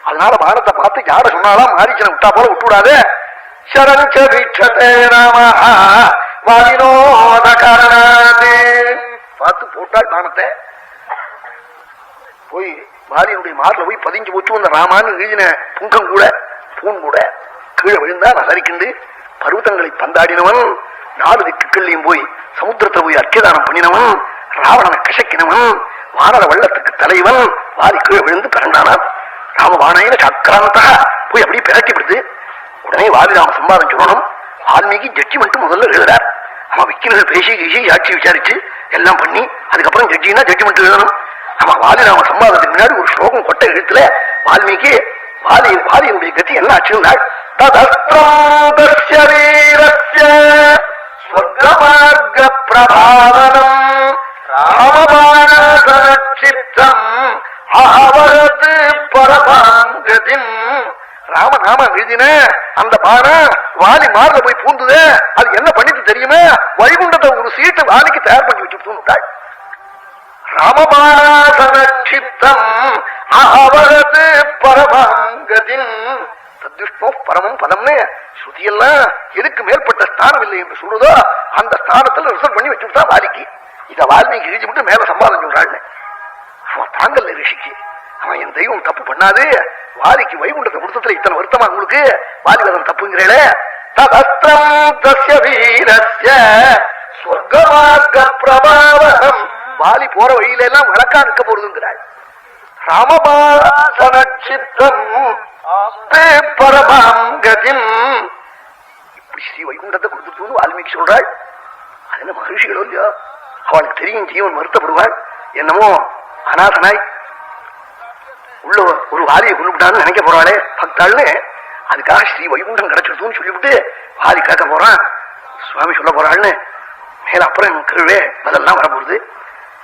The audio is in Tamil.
அதனால பானத்தை பார்த்து யார சொன்னாலும் மாரிச்சனை விட்டா போல விட்டுவிடாது. சரஞ்ச வீட்சதே ராம வாதினோத காரணாதே பார்த்து போட்டாள் பானத்தை. போய் வாலியினுடைய மார்ல போய் பதிஞ்சு போச்சு. அந்த ராமான்னு எழுதின புங்கம் கூட பூன் கூட கீழே விழுந்தா நகரிக்கிண்டு பருவத்தங்களை பந்தாடினவன், 4 திக்குகள்லையும் போய் சமுத்திரத்தை போய் அர்க்கியதானம் பண்ணினவன், ராவணனை கசக்கினவன், வானர வெள்ளத்துக்கு தலைவன் வாரி கீழே விழுந்து பிறந்தானான். ராமபாணையில சக்கராந்தா போய் அப்படியே பிரட்டிப்படுது. உடனே வாலிராம சம்பாதம் சொல்லணும். வால்மீகி ஜட்ஜ்மெண்ட் முதல்ல எழுதுறார். அவன் வக்கீல்கள் பேசி கீசி ஆட்சி விசாரிச்சு எல்லாம் பண்ணி அதுக்கப்புறம் ஜட்ஜினா ஜட்ஜ்மெண்ட் எழுதணும். அவன் வாலிராம சம்பாதத்துக்கு முன்னாடி ஒரு ஸ்லோகம் கொட்டை எழுத்துல வால்மீகி வாலியினுடைய கதி என்ன ஆச்சுன்னாள். ஸ்வர்கமார்க பிரபாவனம் ராமபாணசித்தம் ஆவரது பரமாங்கதின். ராமநாம எழுதின அந்த பானம் வாலி மார்ல போய் பூந்துது. அது என்ன பண்ணிட்டு தெரியுமே, வைகுண்டத்தை ஒரு சீட்டு வாலிக்கு தயார் பண்ணி வச்சுட்டாள். ராமபாணசித்தம் ஆவரது பரமாங்கதின். சத்விஷ்ணோ பரமம் பதம்னு ஸ்ருதியெல்லாம் எதுக்கு மேற்பட்ட ஸ்தானம் இல்லை என்று சொல்லுதோ அந்த ஸ்தானத்துல ரிசர்வ் பண்ணி வச்சுட்டா வாலிக்கு. இத வால்மீகி எழுதி விட்டு மேல சம்பாதம் சொல்றாள். அவன் தாங்கல்ல ரிஷிக்கு. அவன் என் தெய்வம் தப்பு பண்ணாது, வாலிக்கு வைகுண்டத்தை கொடுத்ததுல இத்தனை வருத்தமா உங்களுக்கு வாலிவதன் தப்புங்கிறே. ததஸ்திரம் தஸ்ய வீரஸ்ய ஸ்வர்கமார்க பிரபாவனம். வாலி போற வழியில எல்லாம் வழக்கா நிற்க போறதுங்கிறாள். ராமபாணசித்தம் பரமாங்கதின். இப்படி ஸ்ரீ வைகுண்டத்தை கொடுத்துட்டு வால்மீகி சொல்றாள். அது என்ன மகிழ்ச்சிகளோ இல்லையோ, அவளுக்கு தெரியும் ஜீவன் வருத்தப்படுவாள். என்னமோ அநாதனாய் உள்ள ஒரு வாலியை கொண்டுட்டான்னு நினைக்க போறாளே பக்தாள்னு. அதுக்காக ஸ்ரீ வைகுண்டம் கிடைச்சிருதுன்னு சொல்லிவிட்டு வாலி கேட்க போறான். சுவாமி சொல்ல போறாள்னு மேல அப்புறம் கீழே அதெல்லாம் வரப்போகுது.